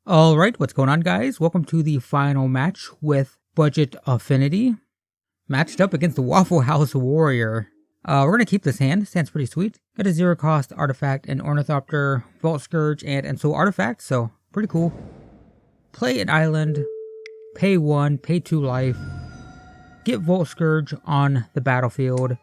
Alright, what's going on, guys? Welcome to the final match with Budget Affinity. Matched up against the Waffle House Warrior. We're going to keep this hand. This hand's pretty sweet. Got a 0 cost artifact, an Ornithopter, Vault Scourge, and Soul artifact, so pretty cool. Play an island, pay 1, pay 2 life, get Vault Scourge on the battlefield,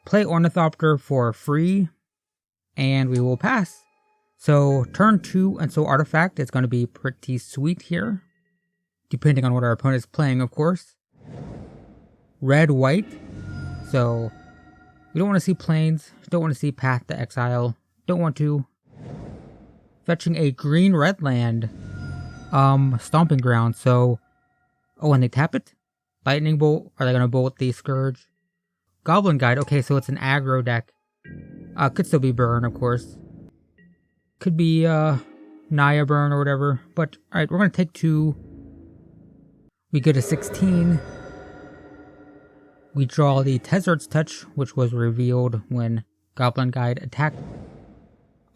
play Ornithopter for free, and we will pass. So turn 2 and Soul artifact is going to be pretty sweet here, depending on what our opponent is playing, of course. Red, white, so we don't want to see plains, don't want to see Path to Exile, don't want to. Fetching a green red land, Stomping Ground, so, oh, and they tap it? Lightning Bolt, are they going to bolt the Scourge? Goblin Guide, okay, so it's an aggro deck. Could still be Burn, of course. Could be, Naya Burn or whatever, but, alright, we're going to take 2. We go to 16. We draw the Tezzard's Touch, which was revealed when Goblin Guide attacked.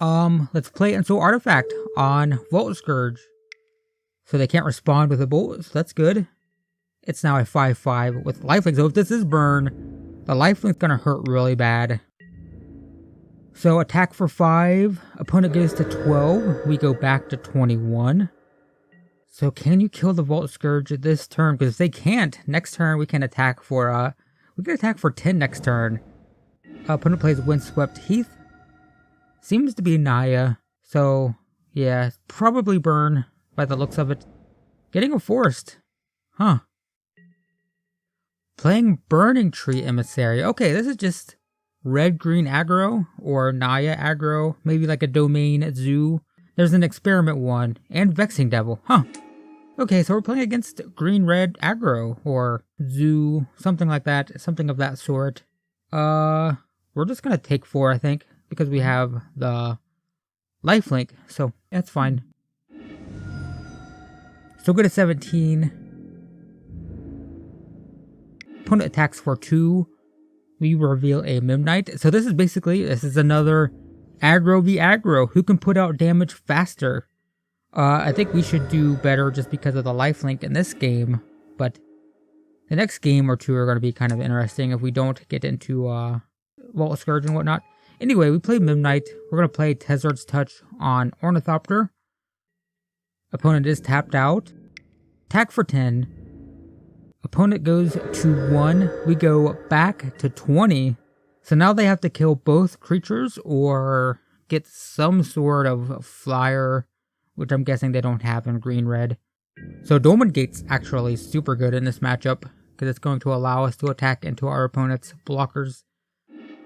Let's play Soul Artifact on Vault Scourge. So they can't respond with a bolt, so that's good. It's now a 5/5 with lifelink, so if this is burn, the lifelink's gonna hurt really bad. So attack for 5, opponent goes to 12, we go back to 21. So can you kill the Vault Scourge this turn? Because if they can't, next turn we can attack for, 10 next turn. Opponent plays Windswept Heath. Seems to be Naya, so yeah, probably burn by the looks of it. Getting a forest, huh. Playing Burning Tree Emissary. Okay, this is just red-green aggro, or Naya aggro, maybe like a domain zoo. There's an experiment one, and Vexing Devil, huh. Okay, so we're playing against green-red aggro, or zoo, something like that, something of that sort. We're just gonna take 4, I think, because we have the lifelink, so that's fine. So go to 17. Opponent attacks for 2. We reveal a Midnight. So this is another aggro v aggro. Who can put out damage faster? I think we should do better just because of the lifelink in this game. But the next game or 2 are going to be kind of interesting if we don't get into Vault Scourge and whatnot. Anyway, we play Midnight. We're going to play Tezzard's Touch on Ornithopter. Opponent is tapped out. Attack for 10. Opponent goes to 1. We go back to 20. So now they have to kill both creatures or get some sort of flyer, which I'm guessing they don't have in green-red. So Dolmen Gate's actually super good in this matchup because it's going to allow us to attack into our opponent's blockers.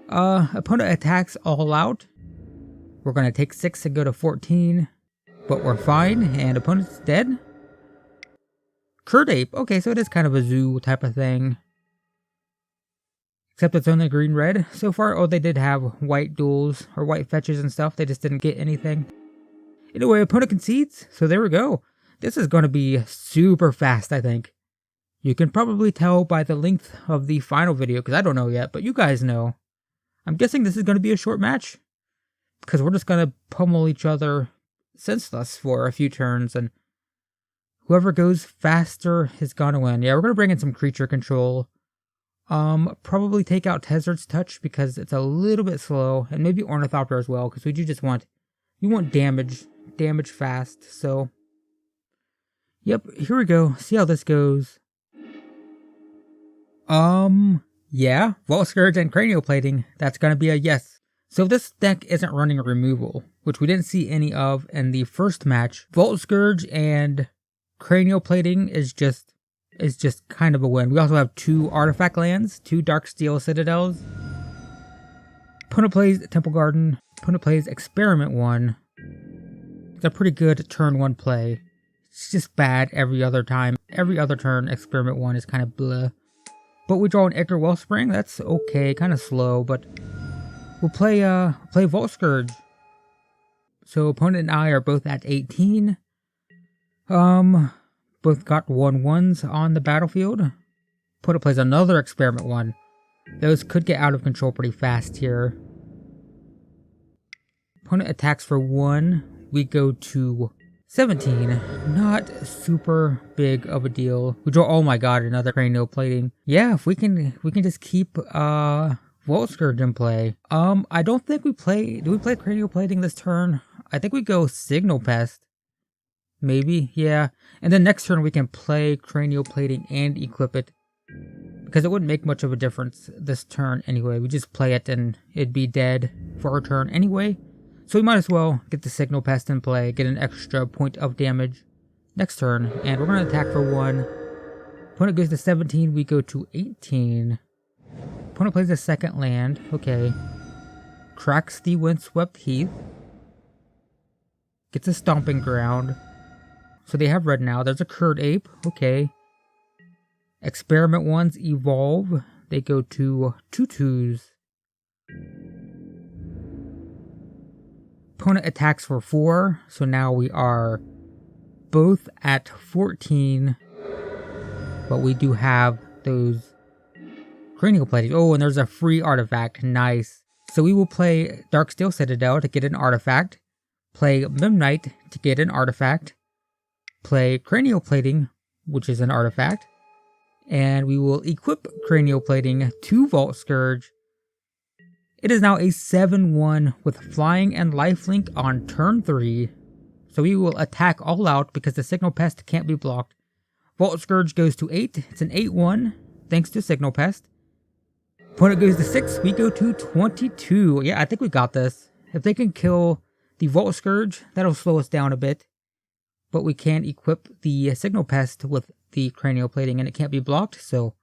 Opponent attacks all out. We're going to take 6 and go to 14, but we're fine, and opponent's dead. Curd Ape, okay, so it is kind of a zoo type of thing. Except it's only green-red so far. Oh, they did have white duels, or white fetches and stuff, they just didn't get anything. Anyway, opponent concedes, so there we go. This is going to be super fast, I think. You can probably tell by the length of the final video, because I don't know yet, but you guys know. I'm guessing this is going to be a short match, because we're just going to pummel each other senseless for a few turns, and whoever goes faster is gonna win. Yeah, we're gonna bring in some creature control. Probably take out Tezzard's Touch because it's a little bit slow, and maybe Ornithopter as well, because we do just want, damage fast, so. Yep, here we go, see how this goes. Yeah, Vault Scourge and Cranial Plating, that's gonna be a yes. So if this deck isn't running a removal, which we didn't see any of in the first match, Vault Scourge and Cranial Plating is just kind of a win. We also have 2 artifact lands, 2 Darksteel Citadels. Opponent plays Temple Garden. Opponent plays Experiment 1. It's a pretty good turn 1 play. It's just bad every other time. Every other turn, Experiment 1 is kind of bleh. But we draw an Edgar Wellspring. That's okay, kind of slow, but we'll play Vault Scourge. So opponent and I are both at 18. Both got 1/1s on the battlefield. Opponent plays another Experiment 1. Those could get out of control pretty fast here. Opponent attacks for 1. We go to 17, not super big of a deal. We draw, oh my god, another cranial plating. Yeah, if we can just keep Vault Scourge in play. I don't think we play, do we play cranial plating this turn? I think we go Signal Pest. Maybe, yeah. And then next turn we can play cranial plating and equip it. Because it wouldn't make much of a difference this turn anyway. We just play it and it'd be dead for our turn anyway. So we might as well get the Signal Pest in play, get an extra point of damage next turn. And we're going to attack for 1. Opponent goes to 17, we go to 18. Opponent plays a second land, okay. Cracks the Windswept Heath. Gets a Stomping Ground. So they have red now. There's a Curd Ape, okay. Experiment ones evolve. They go to 2/2s. Opponent attacks for 4, so now we are both at 14, but we do have those cranial plating. Oh, and there's a free artifact, nice. So we will play Darksteel Citadel to get an artifact, play Memnite to get an artifact, play cranial plating, which is an artifact, and we will equip cranial plating to Vault Scourge. It is now a 7/1 with flying and lifelink on turn 3. So we will attack all out because the Signal Pest can't be blocked. Vault Scourge goes to 8. It's an 8/1 thanks to Signal Pest. Opponent goes to 6. We go to 22. Yeah, I think we got this. If they can kill the Vault Scourge, that'll slow us down a bit. But we can equip the Signal Pest with the cranial plating and it can't be blocked. So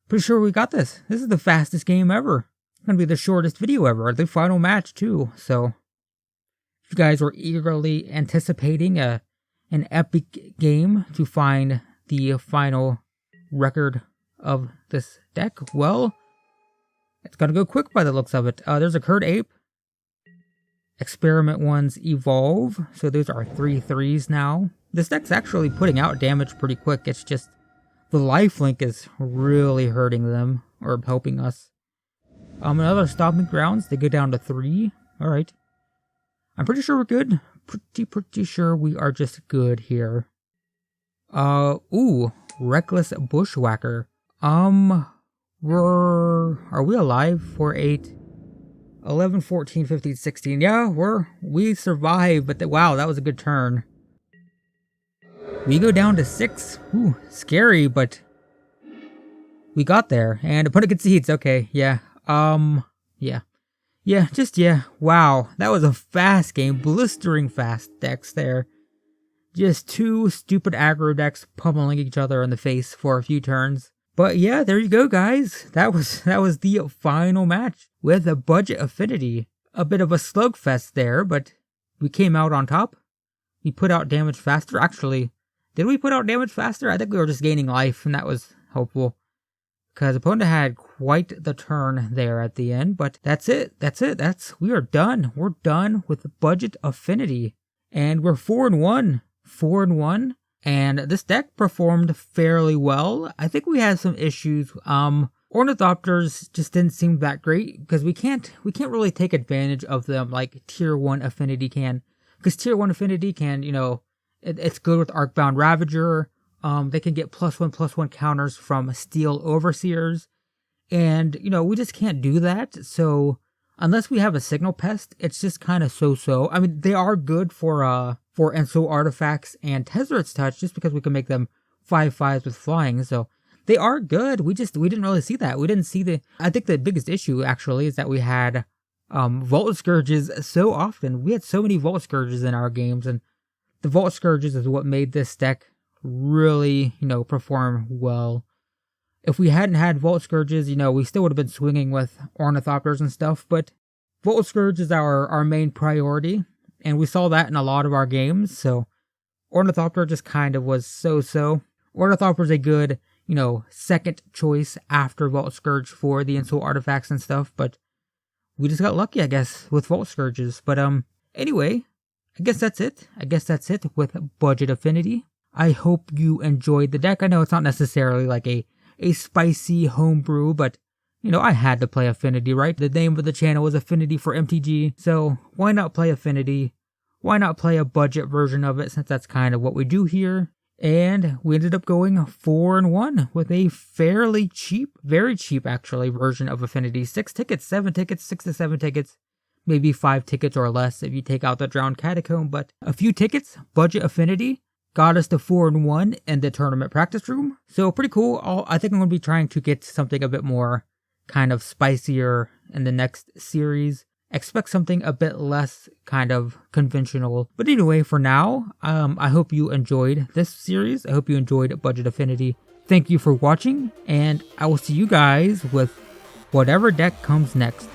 pretty sure we got this. This is the fastest game ever. It's going to be the shortest video ever, the final match too, so if you guys were eagerly anticipating an epic game to find the final record of this deck, well, it's going to go quick by the looks of it. There's a Curd Ape. Experiment ones evolve, so those are 3/3s now. This deck's actually putting out damage pretty quick, it's just the lifelink is really hurting them, or helping us. Another Stomping Grounds, they go down to 3. Alright. I'm pretty sure we're good. Pretty sure we are just good here. Ooh, Reckless Bushwhacker. Are we alive for 8, 11, 14, 15, 16? Yeah, we survived, but wow, that was a good turn. We go down to 6. Ooh, scary, but we got there. And opponent gets seeds, okay, yeah. Yeah. Wow, that was a fast game. Blistering fast decks there. Just 2 stupid aggro decks pummeling each other in the face for a few turns. But yeah, there you go, guys. That was the final match with a Budget Affinity. A bit of a slugfest there, but we came out on top. We put out damage faster. Actually, did we put out damage faster? I think we were just gaining life, and that was helpful. Because opponent had quite the turn there at the end, but that's it. We are done. We're done with Budget Affinity. And we're 4-1. 4-1. And this deck performed fairly well. I think we had some issues. Ornithopters just didn't seem that great because we can't really take advantage of them like Tier 1 Affinity can. Because Tier 1 Affinity can, it's good with Arcbound Ravager. They can get +1/+1 counters from Steel Overseers. And, we just can't do that. So, unless we have a Signal Pest, it's just kind of so-so. I mean, they are good for Enso Artifacts and Tezzeret's Touch, just because we can make them 5/5s with flying. So, they are good. We didn't really see that. We didn't see I think the biggest issue, actually, is that we had Vault Scourges so often. We had so many Vault Scourges in our games, and the Vault Scourges is what made this deck really, perform well. If we hadn't had Vault Scourges, we still would have been swinging with Ornithopters and stuff, but Vault Scourge is our main priority, and we saw that in a lot of our games, so Ornithopter just kind of was so-so. Ornithopter's a good, second choice after Vault Scourge for the Enso Artifacts and stuff, but we just got lucky, I guess, with Vault Scourges. But anyway, I guess that's it. With Budget Affinity. I hope you enjoyed the deck. I know it's not necessarily like a spicy homebrew, but, I had to play Affinity, right? The name of the channel was Affinity for MTG, so why not play Affinity? why not play a budget version of it, since that's kind of what we do here. And we ended up going 4-1 with a fairly cheap, very cheap actually, version of Affinity. 6 tickets, 7 tickets, 6 to 7 tickets, maybe 5 tickets or less if you take out the Drowned Catacomb, but a few tickets, budget Affinity, got us to 4-1 in the tournament practice room. So pretty cool. I think I'm going to be trying to get something a bit more kind of spicier in the next series. Expect something a bit less kind of conventional. But anyway, for now, I hope you enjoyed this series. I hope you enjoyed Budget Affinity. Thank you for watching, and I will see you guys with whatever deck comes next.